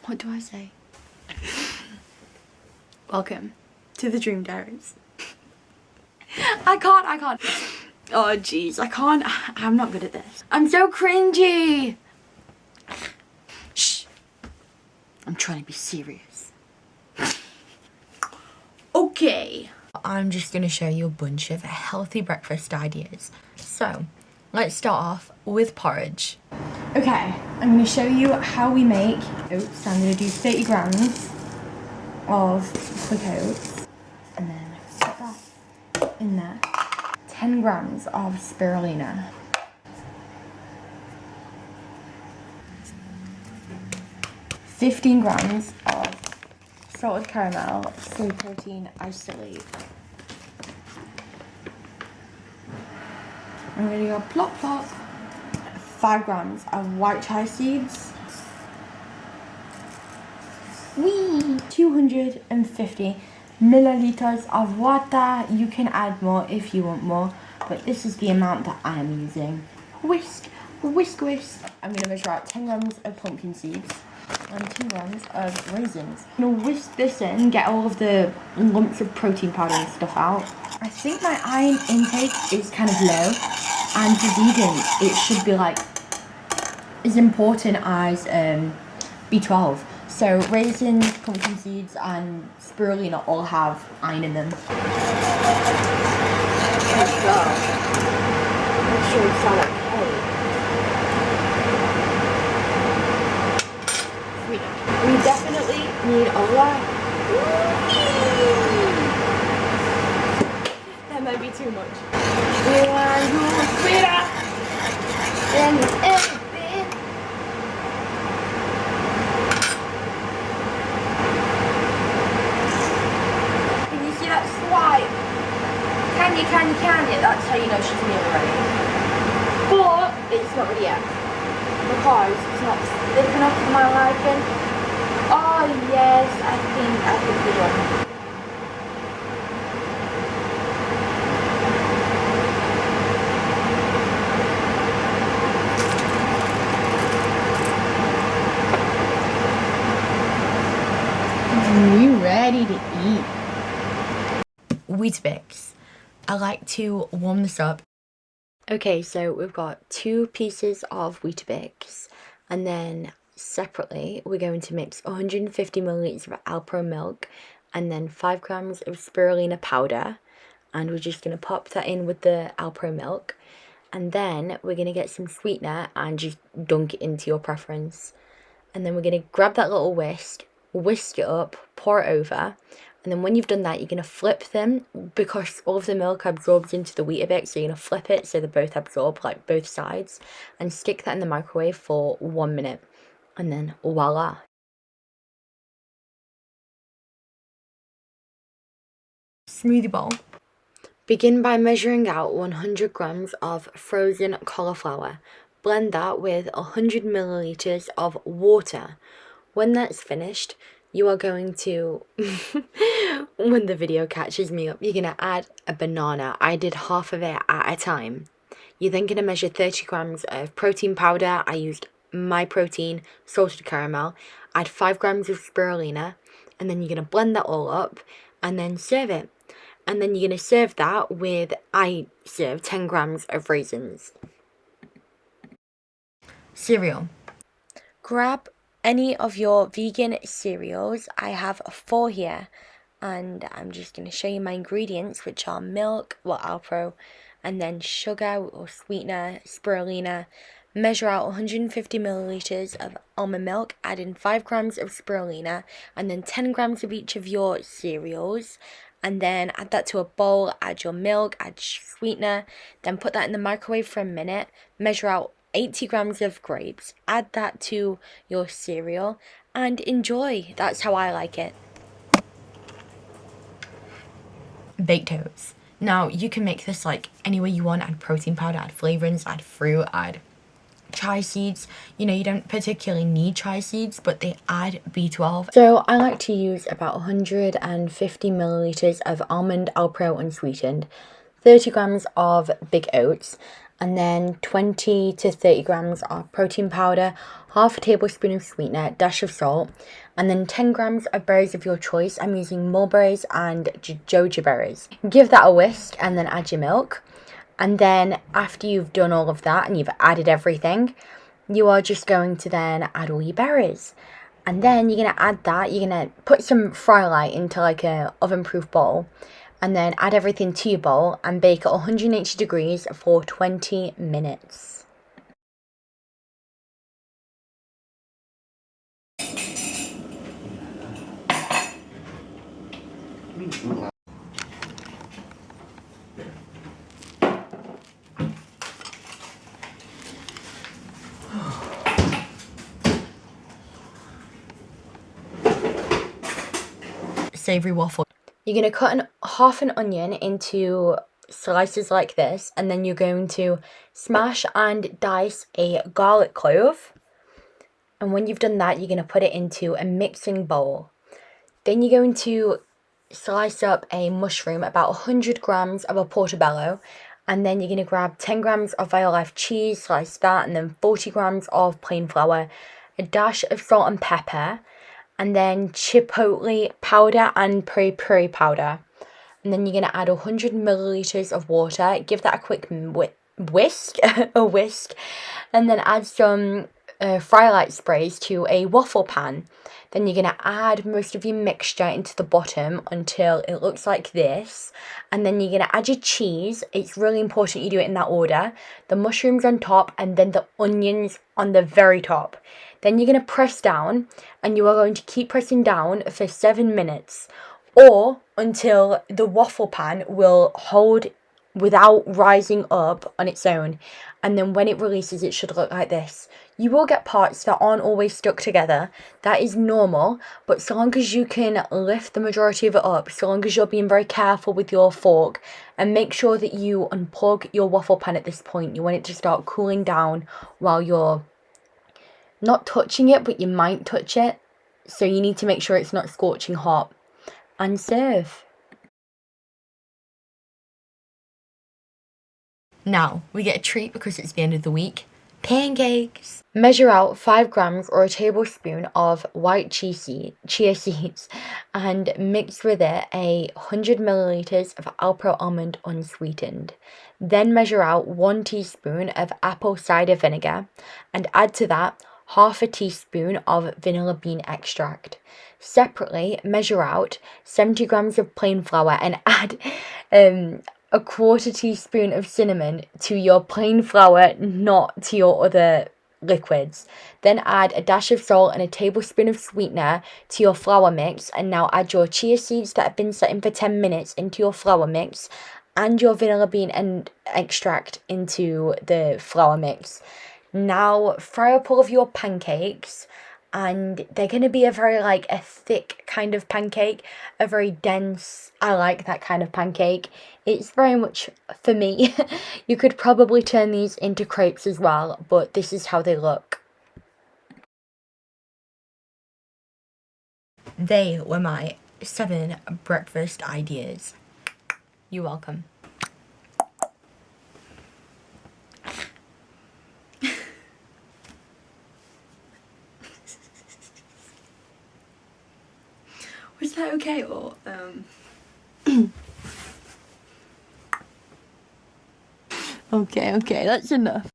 What do I say? Welcome to the Dream Diaries. I can't. Oh jeez, I can't. I'm not good at this. I'm so cringy. Shh. I'm trying to be serious. Okay. I'm just going to show you a bunch of healthy breakfast ideas. So, let's start off with porridge. Okay, I'm going to show you how we make oats. I'm going to do 30 grams of quick oats. And then put that in there. 10 grams of spirulina. 15 grams of salted caramel, soy protein isolate. I'm going to go plop plop. 5 grams of white chia seeds. 250 milliliters of water. You can add more if you want more, but this is the amount that I am using. Whisk. I'm going to measure out 10 grams of pumpkin seeds and 2 grams of raisins. I'm going to whisk this in, get all of the lumps of protein powder and stuff out. I think my iron intake is kind of low, and for vegans it should be like as important as B12. So raisins, pumpkin seeds and spirulina all have iron in them. Oh god. I'm sure it sounds okay. We definitely need Hola. That might be too much. We want you sweeter than you've ever been. Can you see that swipe? Can you? That's how you know she's nearly ready. But it's not ready yet. Because it's not thick enough for my liking. Oh yes, I think we're done. Are you ready to eat? Wheetabix. I like to warm this up. Okay, so we've got 2 pieces of Wheetabix, and then separately we're going to mix 150 milliliters of alpro milk and then 5 grams of spirulina powder, and we're just going to pop that in with the alpro milk, and then we're going to get some sweetener and just dunk it into your preference. And then we're going to grab that little whisk it up, pour it over. And then when you've done that, you're going to flip them, because all of the milk absorbs into the Wheetabix. So you're going to flip it so they both absorb, like both sides. And stick that in the microwave for 1 minute. And then voila. Smoothie bowl. Begin by measuring out 100 grams of frozen cauliflower. Blend that with 100 milliliters of water. When that's finished, you are going to, when the video catches me up, you're going to add a banana. I did half of it at a time. You're then going to measure 30 grams of protein powder. I used MyProtein, salted caramel. Add 5 grams of spirulina. And then you're going to blend that all up and then serve it. And then you're going to serve that with, I serve 10 grams of raisins. Cereal. Grab any of your vegan cereals. I have 4 here, and I'm just going to show you my ingredients, which are milk, alpro, and then sugar or sweetener, spirulina. Measure out 150 milliliters of almond milk, add in 5 grams of spirulina, and then 10 grams of each of your cereals. And then add that to a bowl, add your milk, add sweetener, then put that in the microwave for a minute. Measure out 80 grams of grapes, add that to your cereal, and enjoy. That's how I like it. Baked oats. Now, you can make this like any way you want. Add protein powder, add flavorings, add fruit, add chia seeds. You know, you don't particularly need chia seeds, but they add B12. So I like to use about 150 milliliters of almond alpro unsweetened, 30 grams of big oats, and then 20 to 30 grams of protein powder, half a tablespoon of sweetener, dash of salt, and then 10 grams of berries of your choice. I'm using mulberries and jojoba berries. Give that a whisk and then add your milk. And then after you've done all of that and you've added everything, you are just going to then add all your berries. And then you're going to add that, you're going to put some fry light into like a oven-proof bowl, and then add everything to your bowl and bake at 180 degrees for 20 minutes. Savory waffle. You're going to cut half an onion into slices like this, and then you're going to smash and dice a garlic clove. And when you've done that, you're going to put it into a mixing bowl. Then you're going to slice up a mushroom, about 100 grams of a portobello, and then you're going to grab 10 grams of Violife cheese, slice that, and then 40 grams of plain flour, a dash of salt and pepper, and then chipotle powder and peri powder. And then you're going to add 100 milliliters of water, give that a quick whisk, and then add some fry light sprays to a waffle pan. Then you're going to add most of your mixture into the bottom until it looks like this. And then you're going to add your cheese. It's really important you do it in that order. The mushrooms on top and then the onions on the very top. Then you're going to press down, and you are going to keep pressing down for 7 minutes, or until the waffle pan will hold without rising up on its own. And then when it releases, it should look like this. You will get parts that aren't always stuck together. That is normal, but so long as you can lift the majority of it up, so long as you're being very careful with your fork, and make sure that you unplug your waffle pan at this point. You want it to start cooling down while you're not touching it, but you might touch it. So you need to make sure it's not scorching hot. And serve. Now, we get a treat because it's the end of the week. Pancakes! Measure out 5 grams or a tablespoon of white chia seeds and mix with it 100 milliliters of alpro almond unsweetened. Then measure out 1 teaspoon of apple cider vinegar and add to that half a teaspoon of vanilla bean extract. Separately, measure out 70 grams of plain flour and add a quarter teaspoon of cinnamon to your plain flour, not to your other liquids. Then add a dash of salt and a tablespoon of sweetener to your flour mix, and now add your chia seeds that have been set in for 10 minutes into your flour mix and your vanilla bean and extract into the flour mix. Now fry up all of your pancakes, and they're going to be a very a thick kind of pancake, a very dense. I like that kind of pancake. It's very much for me. You could probably turn these into crepes as well, but this is how they look. They were my 7 breakfast ideas. You're welcome. Was that okay, or Okay, that's enough.